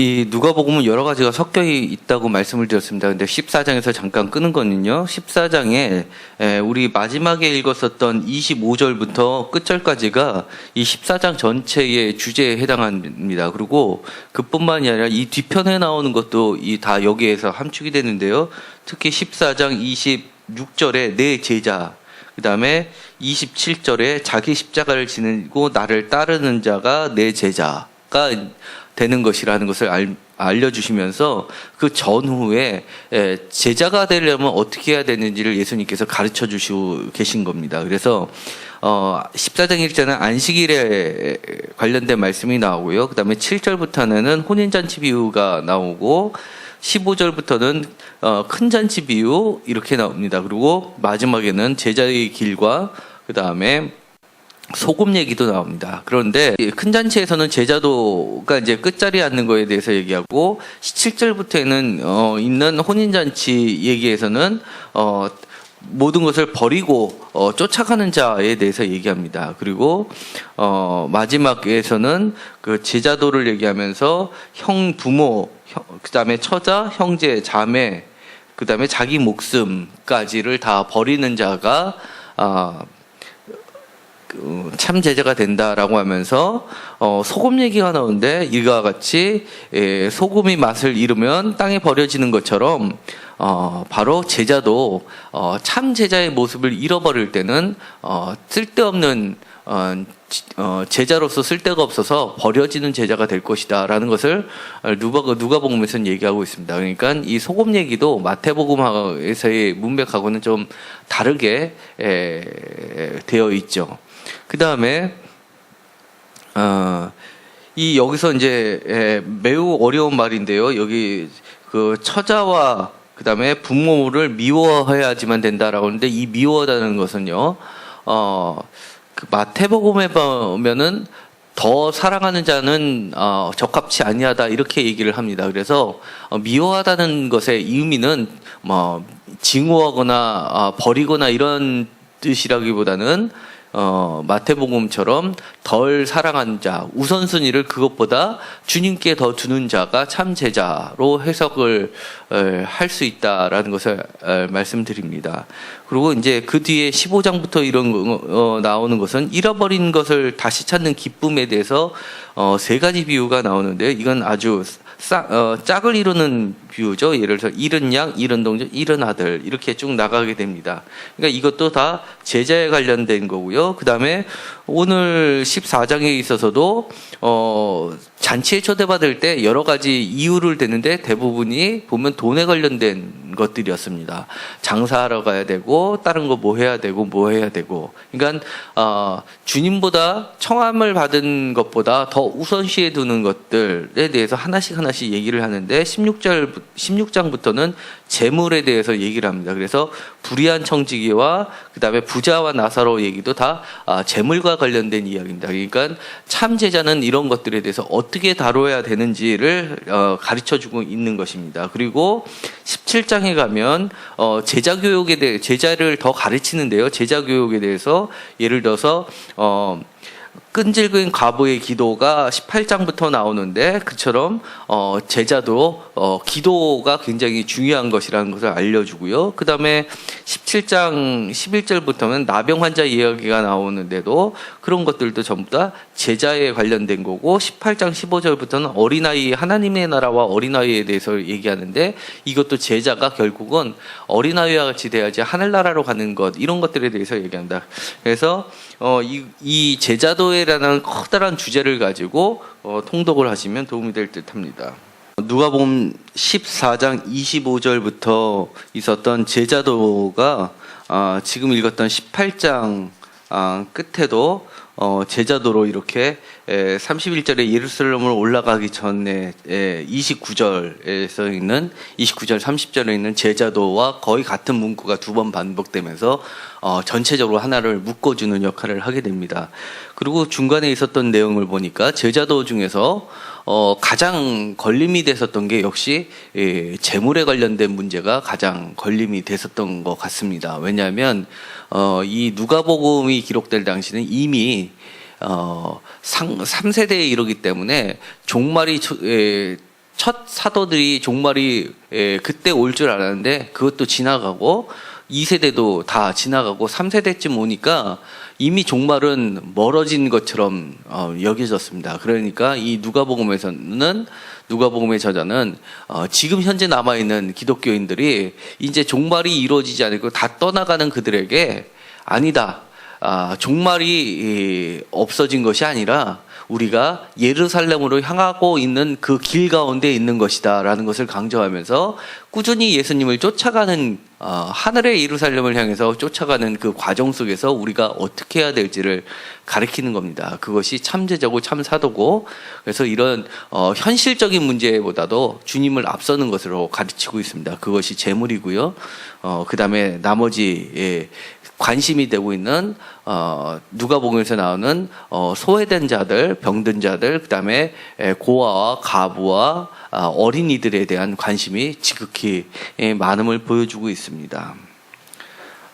이 누가복음은 여러 가지가 섞여 있다고 말씀을 드렸습니다. 근데 14장에서 잠깐 끄는 거는요. 14장에 우리 마지막에 읽었었던 25절부터 끝절까지가 이 14장 전체의 주제에 해당합니다. 그리고 그뿐만이 아니라 이 뒤편에 나오는 것도 다 여기에서 함축이 되는데요. 특히 14장 26절에 내 제자, 그 다음에 27절에 자기 십자가를 지니고 나를 따르는 자가 내 제자가 되는 것이라는 것을 알려주시면서 그 전후에 제자가 되려면 어떻게 해야 되는지를 예수님께서 가르쳐 주시고 계신 겁니다. 그래서 14장 1절은 안식일에 관련된 말씀이 나오고요. 그 다음에 7절부터는 혼인잔치 비유가 나오고 15절부터는 큰 잔치 비유 이렇게 나옵니다. 그리고 마지막에는 제자의 길과 그 다음에 소금 얘기도 나옵니다. 그런데 큰 잔치에서는 제자도가 이제 끝자리에 앉는 거에 대해서 얘기하고 17절부터는 있는 혼인잔치 얘기에서는 모든 것을 버리고 쫓아가는 자에 대해서 얘기합니다. 그리고 마지막에서는 그 제자도를 얘기하면서 형, 부모, 그다음에 처자, 형제, 자매, 그다음에 자기 목숨까지를 다 버리는 자가 참 제자가 된다라고 하면서 소금 얘기가 나오는데 이와 같이 소금이 맛을 잃으면 땅에 버려지는 것처럼 바로 제자도 참 제자의 모습을 잃어버릴 때는 쓸데없는 제자로서 쓸데가 없어서 버려지는 제자가 될 것이다라는 것을 누가복음에서는 얘기하고 있습니다. 그러니까 이 소금 얘기도 마태복음에서의 문맥하고는 좀 다르게 되어 있죠. 그 다음에 여기서 이제 매우 어려운 말인데요. 여기 그 처자와 그 다음에 부모를 미워해야지만 된다라고 하는데 이 미워하다는 것은요. 그 마태복음에 보면은 더 사랑하는 자는 적합치 아니하다 이렇게 얘기를 합니다. 그래서 미워하다는 것의 의미는 뭐 징후하거나 버리거나 이런 뜻이라기보다는 마태복음처럼 덜 사랑하는 자, 우선순위를 그것보다 주님께 더 두는 자가 참 제자로 해석을 할 수 있다라는 것을 말씀드립니다. 그리고 이제 그 뒤에 15장부터 이런 나오는 것은 잃어버린 것을 다시 찾는 기쁨에 대해서 세 가지 비유가 나오는데 이건 아주 짝을 이루는 비유죠. 예를 들어서 잃은 양, 잃은 동전, 잃은 아들 이렇게 쭉 나가게 됩니다. 그러니까 이것도 다 제자에 관련된 거고요. 그 다음에 오늘 14장에 있어서도 잔치에 초대받을 때 여러 가지 이유를 대는데 대부분이 보면 돈에 관련된 것들이었습니다. 장사하러 가야 되고 다른 거 뭐 해야 되고 뭐 해야 되고 그러니까 주님보다 청함을 받은 것보다 더 우선시해 두는 것들에 대해서 하나씩 얘기를 하는데 16장부터는 재물에 대해서 얘기를 합니다. 그래서 불의한 청지기와 그 다음에 부자와 나사로 얘기도 다 재물과 관련된 이야기입니다. 그러니까 참 제자는 이런 것들에 대해서 어떻게 다뤄야 되는지를 가르쳐주고 있는 것입니다. 그리고 17장에 가면 제자 교육에 대해 제자를 더 가르치는데요. 제자 교육에 대해서 예를 들어서 끈질긴 과부의 기도가 18장부터 나오는데 그처럼 제자도 기도가 굉장히 중요한 것이라는 것을 알려주고요. 그 다음에 17장 11절부터는 나병 환자 이야기가 나오는데도 그런 것들도 전부 다 제자에 관련된 거고 18장 15절부터는 어린아이 하나님의 나라와 어린아이에 대해서 얘기하는데 이것도 제자가 결국은 어린아이와 같이 돼야지 하늘나라로 가는 것 이런 것들에 대해서 얘기한다. 그래서 이 제자도회라는 커다란 주제를 가지고 통독을 하시면 도움이 될 듯합니다. 누가복음 14장 25절부터 있었던 제자도가 지금 읽었던 18장 끝에도 제자도로 이렇게 31절에 예루살렘으로 올라가기 전에 29절에서 있는 29절 30절에 있는 제자도와 거의 같은 문구가 두 번 반복되면서 전체적으로 하나를 묶어주는 역할을 하게 됩니다. 그리고 중간에 있었던 내용을 보니까 제자도 중에서 가장 걸림이 됐었던 게 역시 재물에 관련된 문제가 가장 걸림이 됐었던 것 같습니다. 왜냐하면 이 누가복음이 기록될 당시는 이미 3세대에 이르기 때문에 종말이 첫 사도들이 종말이 그때 올 줄 알았는데 그것도 지나가고 2세대도 다 지나가고 3세대쯤 오니까 이미 종말은 멀어진 것처럼 여겨졌습니다. 그러니까 이 누가복음의 저자는 지금 현재 남아있는 기독교인들이 이제 종말이 이루어지지 않고 다 떠나가는 그들에게 아니다. 종말이 없어진 것이 아니라 우리가 예루살렘으로 향하고 있는 그 길 가운데 있는 것이다 라는 것을 강조하면서 꾸준히 예수님을 쫓아가는 하늘의 예루살렘을 향해서 쫓아가는 그 과정 속에서 우리가 어떻게 해야 될지를 가르치는 겁니다. 그것이 참제자고 참사도고, 그래서 이런 현실적인 문제보다도 주님을 앞서는 것으로 가르치고 있습니다. 그것이 재물이고요. 그 다음에 나머지 관심이 되고 있는 누가복음에서 나오는 소외된 자들, 병든 자들, 그다음에 고아와 가부와 어린이들에 대한 관심이 지극히 많음을 보여주고 있습니다.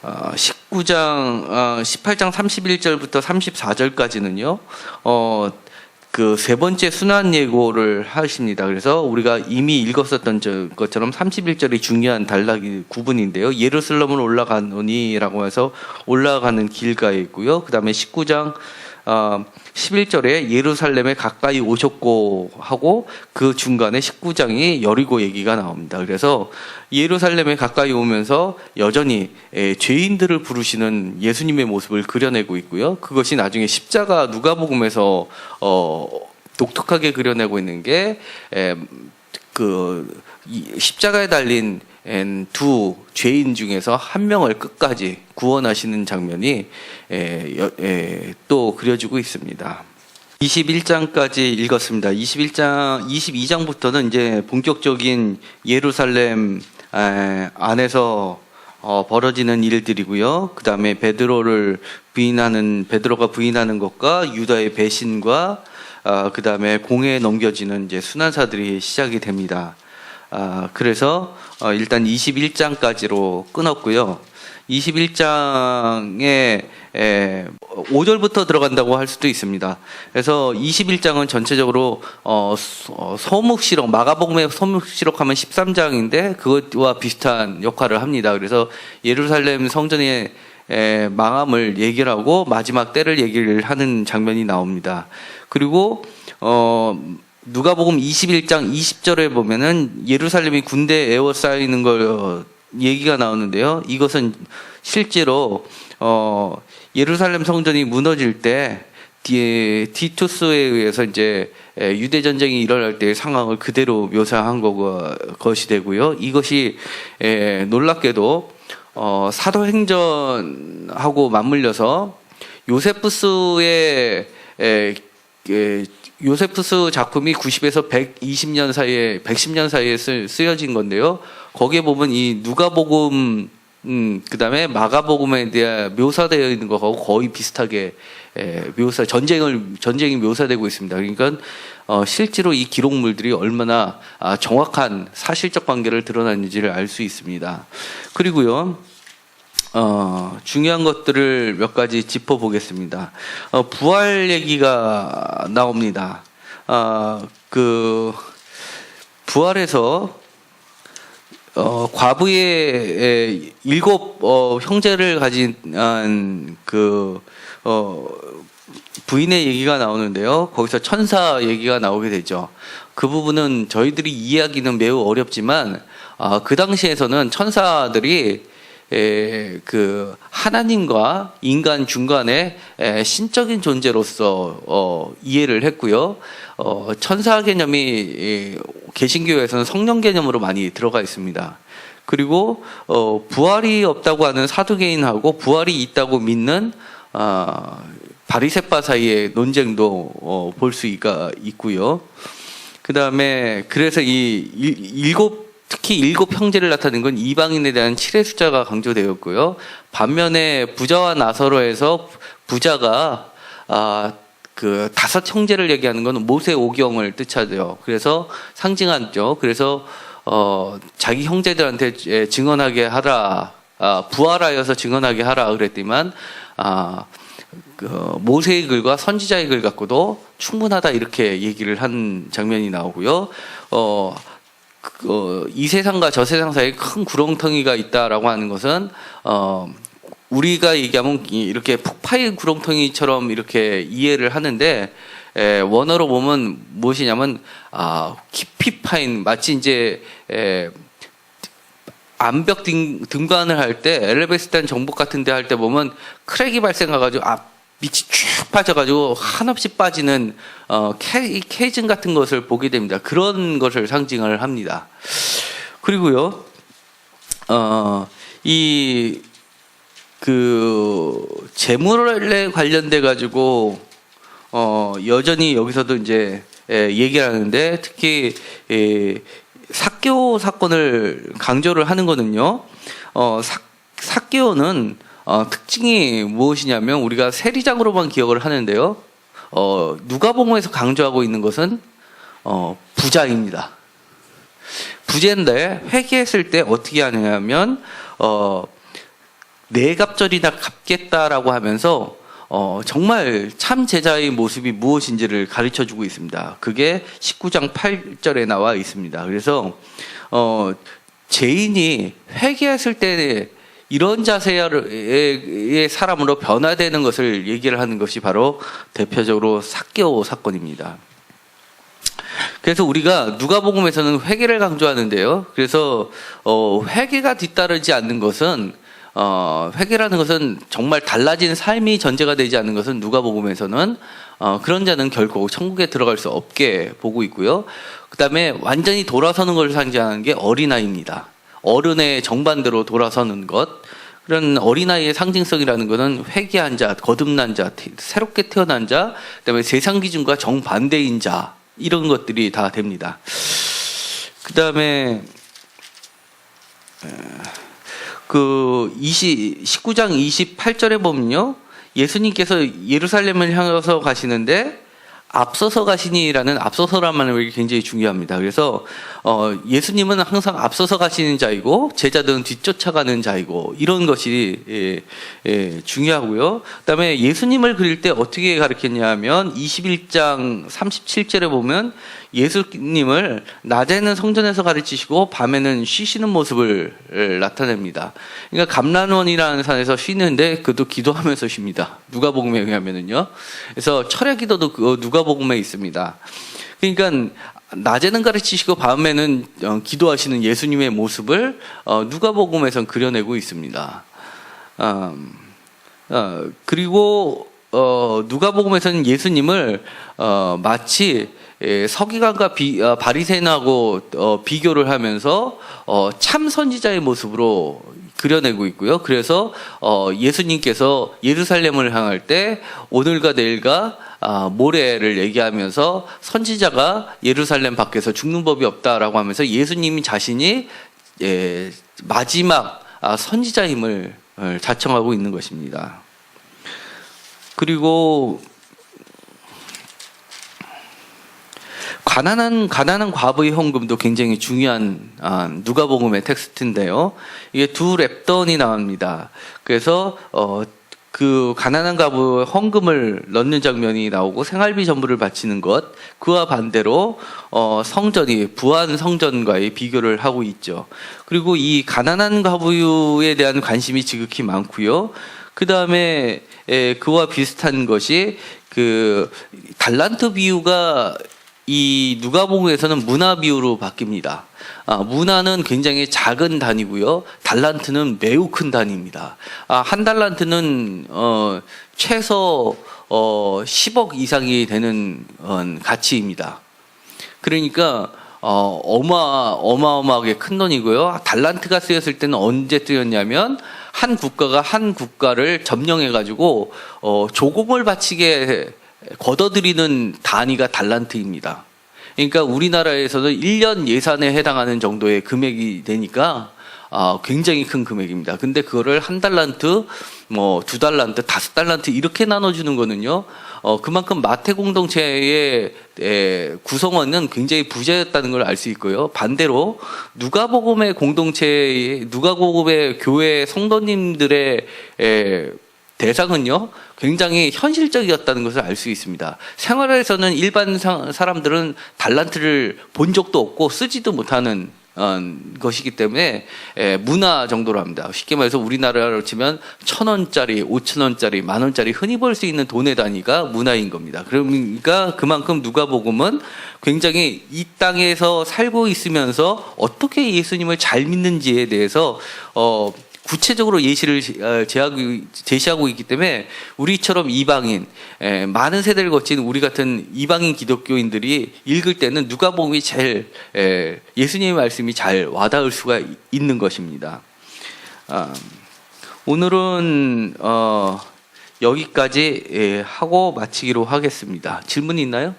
18장 31절부터 34절까지는요. 그 세 번째 순환 예고를 하십니다. 그래서 우리가 이미 읽었었던 것처럼 31절이 중요한 단락이 구분인데요. 예루살렘으로 올라가노니라고 해서 올라가는 길가에 있고요. 그 다음에 19장 11절에 예루살렘에 가까이 오셨고 하고 그 중간에 19장이 여리고 얘기가 나옵니다. 그래서 예루살렘에 가까이 오면서 여전히 죄인들을 부르시는 예수님의 모습을 그려내고 있고요. 그것이 나중에 십자가 누가복음에서 독특하게 그려내고 있는 게 그 십자가에 달린 두 죄인 중에서 한 명을 끝까지 구원하시는 장면이 또 그려지고 있습니다. 21장까지 읽었습니다. 22장부터는 이제 본격적인 예루살렘 안에서 벌어지는 일들이고요. 그 다음에 베드로가 부인하는 것과 유다의 배신과 그 다음에 공회에 넘겨지는 이제 순환사들이 시작이 됩니다. 그래서 일단 21장까지로 끊었고요. 21장에 5절부터 들어간다고 할 수도 있습니다. 그래서 21장은 전체적으로 서묵시록, 마가복음의 서묵시록하면 13장인데 그것과 비슷한 역할을 합니다. 그래서 예루살렘 성전의 망함을 얘기를 하고 마지막 때를 얘기를 하는 장면이 나옵니다. 그리고 누가복음 21장 20절에 보면은 예루살렘이 군대에 에워싸이는 걸 얘기가 나오는데요. 이것은 실제로 예루살렘 성전이 무너질 때 티투스에 의해서 이제 유대 전쟁이 일어날 때의 상황을 그대로 묘사한 것이 되고요. 이것이 놀랍게도 사도행전하고 맞물려서 요세푸스 작품이 90에서 120년 사이에 110년 사이에 쓰여진 건데요. 거기에 보면 이 누가복음 그다음에 마가복음에 대해 묘사되어 있는 것하고 거의 비슷하게 전쟁이 묘사되고 있습니다. 그러니까 실제로 이 기록물들이 얼마나 정확한 사실적 관계를 드러났는지를 알 수 있습니다. 그리고요. 중요한 것들을 몇 가지 짚어보겠습니다. 부활 얘기가 나옵니다. 부활에서 과부의 7 형제를 가진 부인의 얘기가 나오는데요. 거기서 천사 얘기가 나오게 되죠. 그 부분은 저희들이 이해하기는 매우 어렵지만 그 당시에서는 천사들이 하나님과 인간 중간에 신적인 존재로서 이해를 했고요. 천사 개념이 개신교에서는 성령 개념으로 많이 들어가 있습니다. 그리고 부활이 없다고 하는 사두개인하고 부활이 있다고 믿는 바리새파 사이의 논쟁도 볼 수가 있고요. 그 다음에 그래서 특히 7 형제를 나타낸 건 이방인에 대한 7의 숫자가 강조되었고요. 반면에 부자와 나사로에서 부자가 5 형제를 얘기하는 건 모세 오경을 뜻하죠. 그래서 상징하죠. 그래서 자기 형제들한테 증언하게 하라, 부활하여서 증언하게 하라 그랬지만 모세의 글과 선지자의 글 갖고도 충분하다 이렇게 얘기를 한 장면이 나오고요. 이 세상과 저 세상 사이에 큰 구렁텅이가 있다라고 하는 것은 우리가 얘기하면 이렇게 푹 파인 구렁텅이처럼 이렇게 이해를 하는데 원어로 보면 무엇이냐면 깊이 파인 마치 이제 암벽 등반을 할 때 엘리베이터 정복 같은 데 할 때 보면 크랙이 발생해가지고 밑이 쭉 빠져가지고 한없이 빠지는 케이즌 같은 것을 보게 됩니다. 그런 것을 상징을 합니다. 그리고요, 재물에 관련돼 가지고 여전히 여기서도 이제 얘기를 하는데 특히 삭개오 사건을 강조를 하는 거는요. 삭개오는 특징이 무엇이냐면 우리가 세리장으로만 기억을 하는데요. 누가복음에서 강조하고 있는 것은 부자입니다. 부자인데 회개했을 때 어떻게 하느냐면 내 갑절이나 갚겠다라고 하면서 정말 참 제자의 모습이 무엇인지를 가르쳐주고 있습니다. 그게 19장 8절에 나와 있습니다. 그래서 죄인이 회개했을 때 이런 자세의 사람으로 변화되는 것을 얘기를 하는 것이 바로 대표적으로 삭개오 사건입니다. 그래서 우리가 누가복음에서는 회개를 강조하는데요. 그래서 회개가 뒤따르지 않는 것은 회개라는 것은 정말 달라진 삶이 전제가 되지 않는 것은 누가복음에서는 그런 자는 결코 천국에 들어갈 수 없게 보고 있고요. 그 다음에 완전히 돌아서는 것을 상징하는 게 어린아이입니다. 어른의 정반대로 돌아서는 것. 그런 어린아이의 상징성이라는 것은 회개한 자, 거듭난 자, 새롭게 태어난 자, 그 다음에 세상 기준과 정반대인 자, 이런 것들이 다 됩니다. 그 다음에 19장 28절에 보면요, 예수님께서 예루살렘을 향해서 가시는데 앞서서 가시니라는 앞서서란 말이 굉장히 중요합니다. 그래서 예수님은 항상 앞서서 가시는 자이고 제자들은 뒤쫓아가는 자이고 이런 것이 중요하고요. 그다음에 예수님을 그릴 때 어떻게 가르쳤냐면 21장 37절에 보면 예수님을 낮에는 성전에서 가르치시고 밤에는 쉬시는 모습을 나타냅니다. 그러니까 감람원이라는 산에서 쉬는데 그도 기도하면서 쉽니다. 누가복음에 의하면은요. 그래서 철야 기도도 누가복음에 있습니다. 그러니까 낮에는 가르치시고 밤에는 기도하시는 예수님의 모습을 누가복음에선 그려내고 있습니다. 그리고 누가복음에서는 예수님을 마치 서기관과 바리새인하고 비교를 하면서 참 선지자의 모습으로 그려내고 있고요. 그래서 예수님께서 예루살렘을 향할 때 오늘과 내일과 모레를 얘기하면서 선지자가 예루살렘 밖에서 죽는 법이 없다라고 하면서 예수님이 자신이 마지막 선지자임을 자청하고 있는 것입니다. 그리고 가난한 과부의 헌금도 굉장히 중요한 누가복음의 텍스트인데요. 이게 두 랩던이 나옵니다. 그래서 그 가난한 과부 헌금을 넣는 장면이 나오고 생활비 전부를 바치는 것, 그와 반대로 성전이 부한 성전과의 비교를 하고 있죠. 그리고 이 가난한 과부에 대한 관심이 지극히 많고요. 그 다음에 그와 비슷한 것이 그 달란트 비유가 이 누가복음에서는 문화 비유로 바뀝니다. 문화는 굉장히 작은 단위고요. 달란트는 매우 큰 단위입니다. 한 달란트는 최소 10억 이상이 되는 가치입니다. 그러니까 어마어마하게 큰 돈이고요. 달란트가 쓰였을 때는 언제 쓰였냐면 한 국가가 한 국가를 점령해가지고 조공을 바치게 걷어들이는 단위가 달란트입니다. 그러니까 우리나라에서도 1년 예산에 해당하는 정도의 금액이 되니까 굉장히 큰 금액입니다. 근데 그거를 한 달란트, 두 달란트, 5달란트 이렇게 나눠주는 거는요, 그만큼 마태 공동체의 구성원은 굉장히 부자였다는 걸 알 수 있고요. 반대로 누가복음의 공동체, 누가복음의 교회 성도님들의 대상은요 굉장히 현실적이었다는 것을 알 수 있습니다. 생활에서는 일반 사람들은 달란트를 본 적도 없고 쓰지도 못하는 것이기 때문에 문화 정도로 합니다. 쉽게 말해서 우리나라로 치면 1,000원짜리, 5,000원짜리, 10,000원짜리 흔히 벌 수 있는 돈의 단위가 문화인 겁니다. 그러니까 그만큼 누가복음은 굉장히 이 땅에서 살고 있으면서 어떻게 예수님을 잘 믿는지에 대해서 구체적으로 예시를 제시하고 있기 때문에 우리처럼 이방인, 많은 세대를 거친 우리 같은 이방인 기독교인들이 읽을 때는 누가복음이 제일 예수님의 말씀이 잘 와닿을 수가 있는 것입니다. 오늘은 여기까지 하고 마치기로 하겠습니다. 질문 있나요?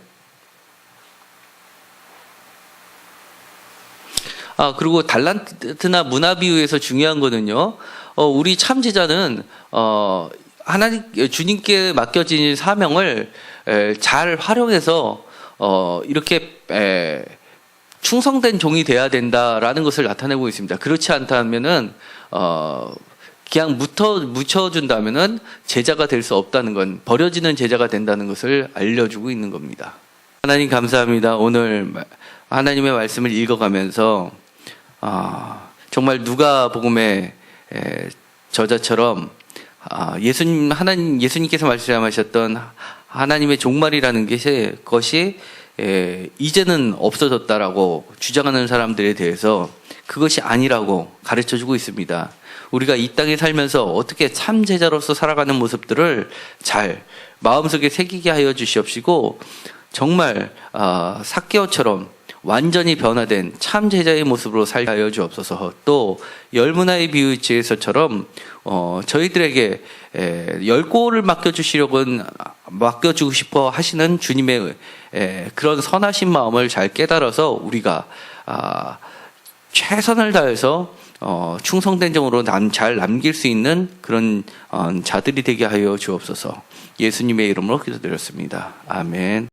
그리고 달란트나 문화 비유에서 중요한 거는요, 우리 참 제자는, 주님께 맡겨진 사명을 잘 활용해서, 이렇게, 충성된 종이 돼야 된다라는 것을 나타내고 있습니다. 그렇지 않다면은, 그냥 묻혀준다면은 제자가 될 수 없다는 건, 버려지는 제자가 된다는 것을 알려주고 있는 겁니다. 하나님 감사합니다. 오늘 하나님의 말씀을 읽어가면서, 정말 누가복음의 저자처럼 예수님께서 말씀하셨던 하나님의 종말이라는 것이 이제는 없어졌다라고 주장하는 사람들에 대해서 그것이 아니라고 가르쳐주고 있습니다. 우리가 이 땅에 살면서 어떻게 참 제자로서 살아가는 모습들을 잘 마음속에 새기게 하여 주시옵시고, 정말 삭개오처럼 완전히 변화된 참 제자의 모습으로 살게 하여 주옵소서. 또 열문화의 비유지에서처럼 저희들에게 10골을 맡겨주고 싶어 하시는 주님의 그런 선하신 마음을 잘 깨달아서 우리가 최선을 다해서 충성된 종으로 잘 남길 수 있는 그런 자들이 되게 하여 주옵소서. 예수님의 이름으로 기도드렸습니다. 아멘.